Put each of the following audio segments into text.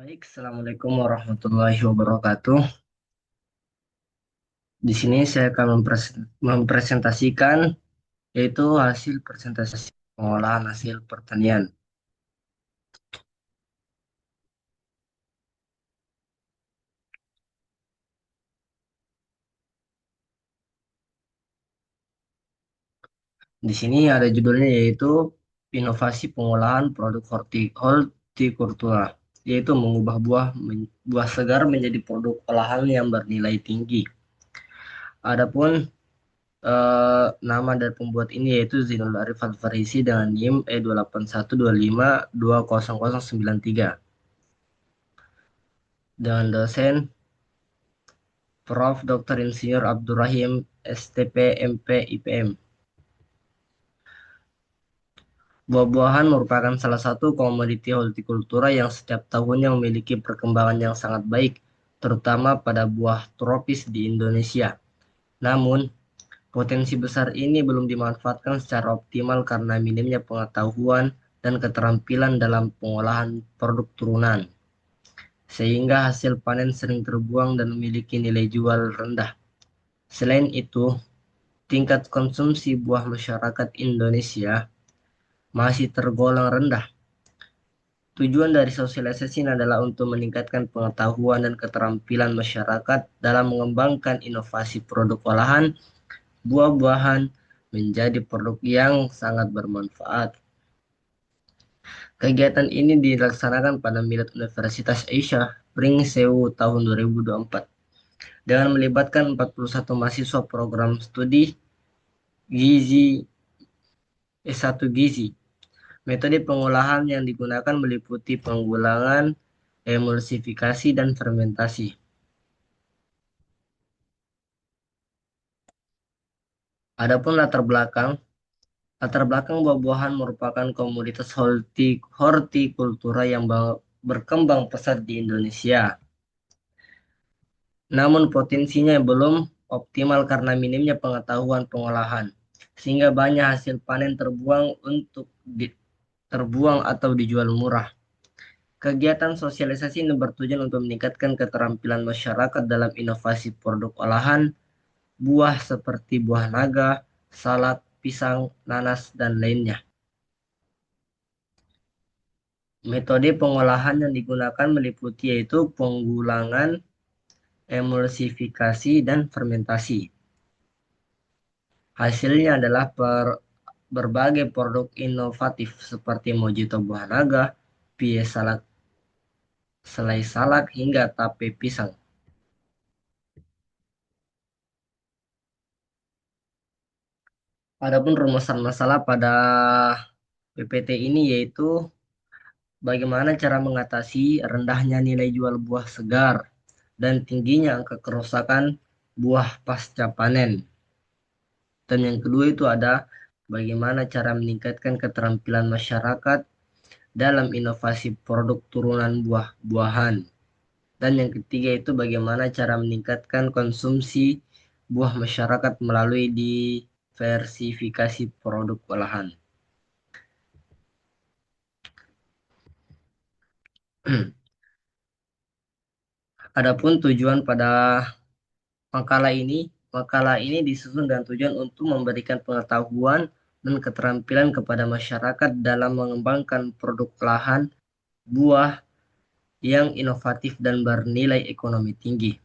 Baik, Assalamualaikum warahmatullahi wabarakatuh. Di sini saya akan mempresentasikan yaitu hasil presentasi pengolahan hasil pertanian. Di sini ada judulnya yaitu inovasi pengolahan produk hortikultura, yaitu mengubah buah segar menjadi produk olahan yang bernilai tinggi. Adapun nama dari pembuat ini yaitu Zinul Arif Al-Farisi dengan NIM E28125200093 dengan dosen Prof. Dr. Insinyur Abdurrahim STP MP IPM. Buah-buahan merupakan salah satu komoditi hortikultura yang setiap tahunnya memiliki perkembangan yang sangat baik, terutama pada buah tropis di Indonesia. Namun, potensi besar ini belum dimanfaatkan secara optimal karena minimnya pengetahuan dan keterampilan dalam pengolahan produk turunan, sehingga hasil panen sering terbuang dan memiliki nilai jual rendah. Selain itu, tingkat konsumsi buah masyarakat Indonesia masih tergolong rendah. Tujuan dari sosialisasi ini adalah untuk meningkatkan pengetahuan dan keterampilan masyarakat dalam mengembangkan inovasi produk olahan buah-buahan menjadi produk yang sangat bermanfaat. Kegiatan ini dilaksanakan pada Milad Universitas Aisyah, Pring Sewu tahun 2024 dengan melibatkan 41 mahasiswa program studi Gizi S1 Gizi. Metode pengolahan yang digunakan meliputi penggulangan, emulsifikasi, dan fermentasi. Adapun latar belakang buah-buahan merupakan komoditas hortikultura yang berkembang pesat di Indonesia. Namun potensinya belum optimal karena minimnya pengetahuan pengolahan, sehingga banyak hasil panen terbuang atau dijual murah. Kegiatan sosialisasi ini bertujuan untuk meningkatkan keterampilan masyarakat dalam inovasi produk olahan buah seperti buah naga, salak, pisang, nanas, dan lainnya. Metode pengolahan yang digunakan meliputi yaitu penggulangan, emulsifikasi, dan fermentasi. Hasilnya adalah berbagai produk inovatif seperti mojito buah naga, pie salak, selai salak, hingga tape pisang. Adapun rumusan masalah pada PPT ini yaitu bagaimana cara mengatasi rendahnya nilai jual buah segar dan tingginya angka kerusakan buah pasca panen. Dan yang kedua itu ada bagaimana cara meningkatkan keterampilan masyarakat dalam inovasi produk turunan buah-buahan. Dan yang ketiga itu bagaimana cara meningkatkan konsumsi buah masyarakat melalui diversifikasi produk olahan. Adapun tujuan pada makalah ini, makalah ini disusun dengan tujuan untuk memberikan pengetahuan dan keterampilan kepada masyarakat dalam mengembangkan produk olahan buah yang inovatif dan bernilai ekonomi tinggi.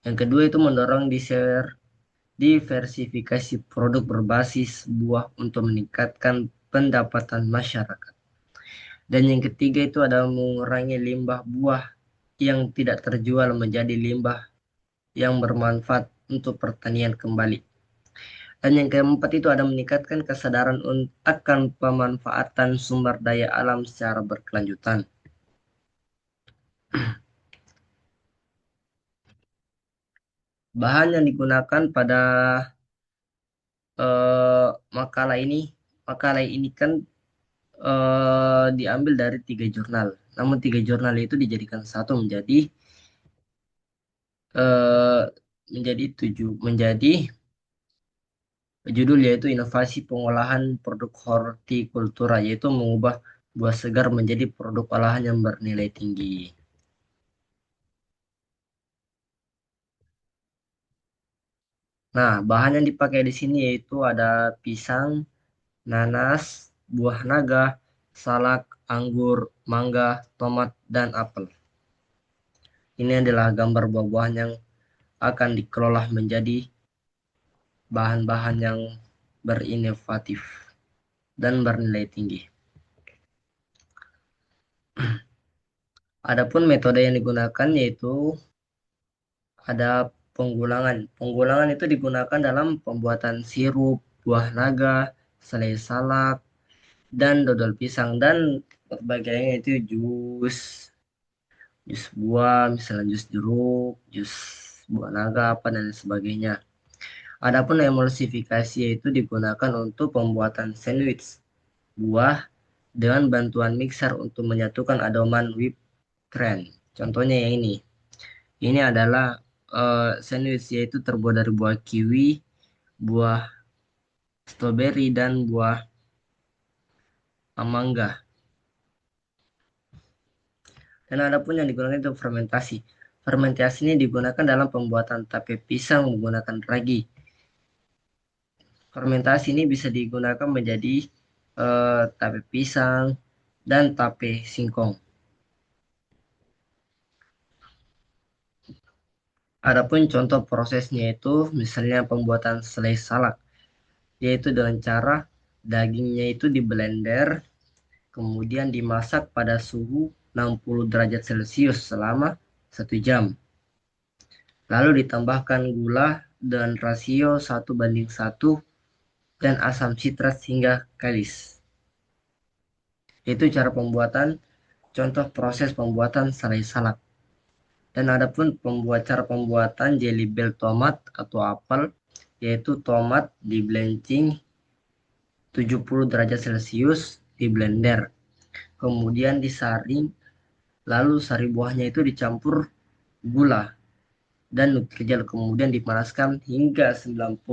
Yang kedua itu mendorong diversifikasi produk berbasis buah untuk meningkatkan pendapatan masyarakat. Dan yang ketiga itu adalah mengurangi limbah buah yang tidak terjual menjadi limbah yang bermanfaat untuk pertanian kembali. Dan yang keempat itu ada meningkatkan kesadaran akan pemanfaatan sumber daya alam secara berkelanjutan. Bahan yang digunakan pada eh, makalah ini, makalah ini kan diambil dari 3 jurnal. Namun 3 jurnal itu dijadikan satu eh, menjadi judul yaitu inovasi pengolahan produk hortikultura yaitu mengubah buah segar menjadi produk olahan yang bernilai tinggi. Nah, bahan yang dipakai di sini yaitu ada pisang, nanas, buah naga, salak, anggur, mangga, tomat, dan apel. Ini adalah gambar buah-buahan yang akan dikelola menjadi bahan-bahan yang berinovatif dan bernilai tinggi. Adapun metode yang digunakan yaitu ada penggulangan. Penggulangan itu digunakan dalam pembuatan sirup, buah naga, selai salak, dan dodol pisang dan berbagai itu jus, jus buah, misalnya jus jeruk, jus buah naga, apa dan sebagainya. Adapun emulsifikasi yaitu digunakan untuk pembuatan sandwich buah dengan bantuan mixer untuk menyatukan adonan whipped cream. Contohnya yang ini. Ini adalah sandwich yaitu terbuat dari buah kiwi, buah stroberi, dan buah mangga. Dan ada pun yang digunakan untuk fermentasi. Fermentasi ini digunakan dalam pembuatan tape pisang menggunakan ragi. Fermentasi ini bisa digunakan menjadi tape pisang dan tape singkong. Adapun contoh prosesnya itu misalnya pembuatan selai salak, yaitu dengan cara dagingnya itu di blender, kemudian dimasak pada suhu 60 derajat Celcius selama 1 jam. Lalu ditambahkan gula dan rasio 1:1 dan asam sitrat hingga kalis. Itu cara pembuatan, contoh proses pembuatan selai salak. Dan adapun cara pembuatan jelly bell tomat atau apel, yaitu tomat di blanching 70 derajat Celcius di blender. Kemudian disaring, lalu sari buahnya itu dicampur gula dan nutrijel, kemudian dipanaskan hingga 95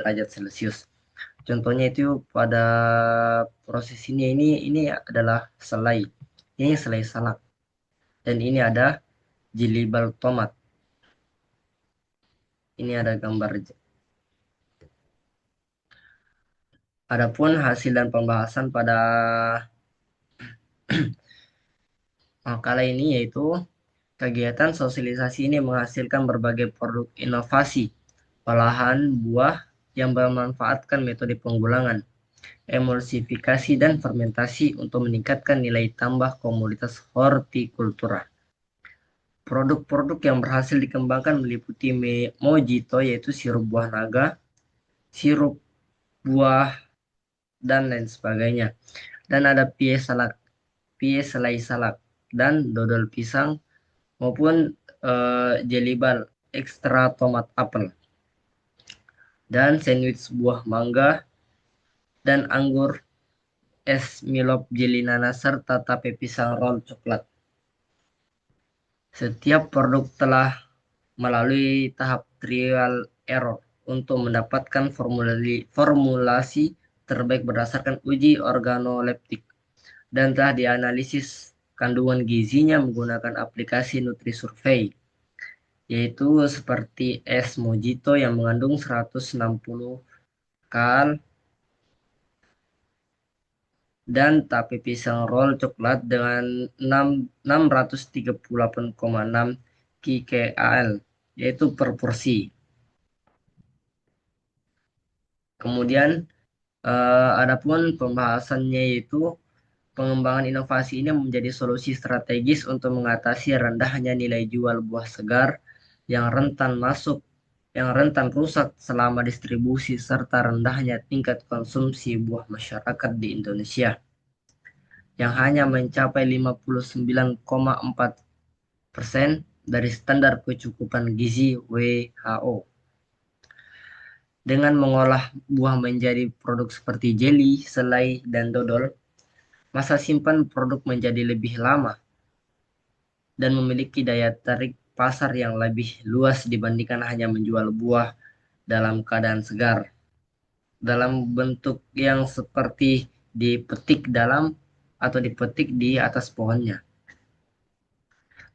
derajat Celcius. Contohnya itu pada proses ini adalah selai. Ini selai salak. Dan ini ada jelibal tomat. Ini ada gambar. Adapun hasil dan pembahasan pada makalah ini yaitu kegiatan sosialisasi ini menghasilkan berbagai produk inovasi olahan buah yang memanfaatkan metode penggulangan, emulsifikasi, dan fermentasi untuk meningkatkan nilai tambah komoditas hortikultura. Produk-produk yang berhasil dikembangkan meliputi mojito yaitu sirup buah naga, sirup buah, dan lain sebagainya. Dan ada pie salak, pie selai salak, dan dodol pisang maupun jelibal ekstra tomat apel, dan sandwich buah mangga dan anggur, es milop jeli nanas, serta tape pisang roll coklat. Setiap produk telah melalui tahap trial error untuk mendapatkan formulasi terbaik berdasarkan uji organoleptik dan telah dianalisis kandungan gizinya menggunakan aplikasi Nutri-Survey, yaitu seperti es mojito yang mengandung 160 kal dan tape pisang roll coklat dengan 638,6 kcal, yaitu per porsi. Kemudian adapun pembahasannya yaitu pengembangan inovasi ini menjadi solusi strategis untuk mengatasi rendahnya nilai jual buah segar yang rentan masuk, yang rentan rusak selama distribusi serta rendahnya tingkat konsumsi buah masyarakat di Indonesia yang hanya mencapai 59,4% dari standar kecukupan gizi WHO. Dengan mengolah buah menjadi produk seperti jeli, selai, dan dodol, masa simpan produk menjadi lebih lama dan memiliki daya tarik pasar yang lebih luas dibandingkan hanya menjual buah dalam keadaan segar, dalam bentuk yang seperti dipetik dalam atau dipetik di atas pohonnya.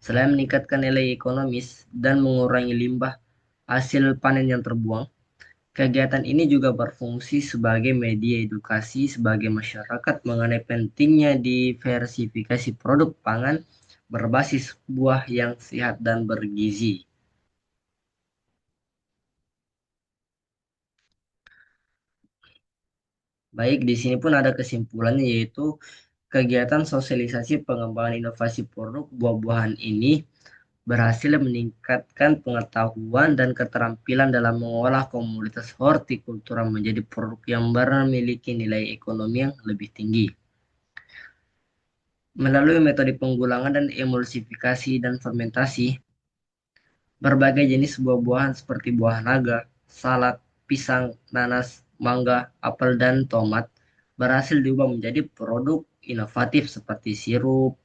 Selain meningkatkan nilai ekonomis dan mengurangi limbah hasil panen yang terbuang, kegiatan ini juga berfungsi sebagai media edukasi sebagai masyarakat mengenai pentingnya diversifikasi produk pangan berbasis buah yang sehat dan bergizi. Baik, di sini pun ada kesimpulannya yaitu kegiatan sosialisasi pengembangan inovasi produk buah-buahan ini berhasil meningkatkan pengetahuan dan keterampilan dalam mengolah komoditas hortikultura menjadi produk yang memiliki nilai ekonomi yang lebih tinggi. Melalui metode penggulangan dan emulsifikasi dan fermentasi, berbagai jenis buah-buahan seperti buah naga, salak, pisang, nanas, mangga, apel, dan tomat berhasil diubah menjadi produk inovatif seperti sirup,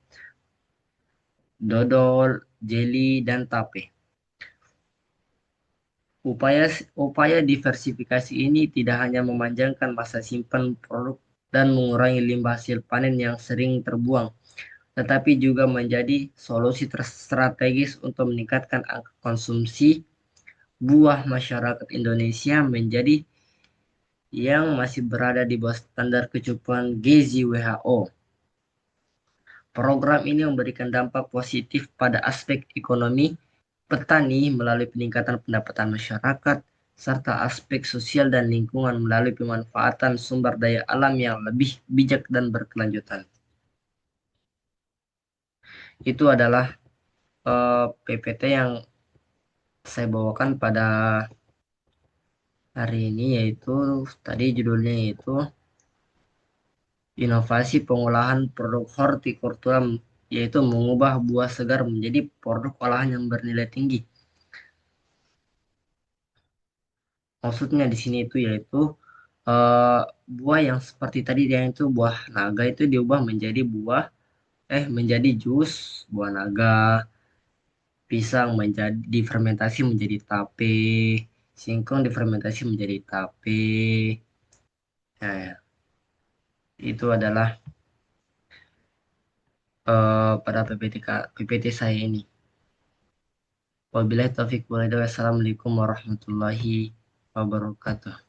dodol, jeli, dan tape. Upaya upaya diversifikasi ini tidak hanya memanjangkan masa simpan produk dan mengurangi limbah hasil panen yang sering terbuang, tetapi juga menjadi solusi strategis untuk meningkatkan angka konsumsi buah masyarakat Indonesia menjadi yang masih berada di bawah standar kecukupan gizi WHO. Program ini memberikan dampak positif pada aspek ekonomi petani melalui peningkatan pendapatan masyarakat, serta aspek sosial dan lingkungan melalui pemanfaatan sumber daya alam yang lebih bijak dan berkelanjutan. Itu adalah PPT yang saya bawakan pada hari ini, yaitu tadi judulnya yaitu inovasi pengolahan produk hortikultura, yaitu mengubah buah segar menjadi produk olahan yang bernilai tinggi. Maksudnya di sini itu yaitu eh, buah yang seperti tadi yang itu buah naga itu diubah menjadi menjadi jus buah naga, pisang menjadi difermentasi menjadi tape, singkong difermentasi menjadi tape. Nah, itu adalah pada PPT saya ini. Wabillahi taufiq walhidayah. Wassalamualaikum warahmatullahi wabarakatuh.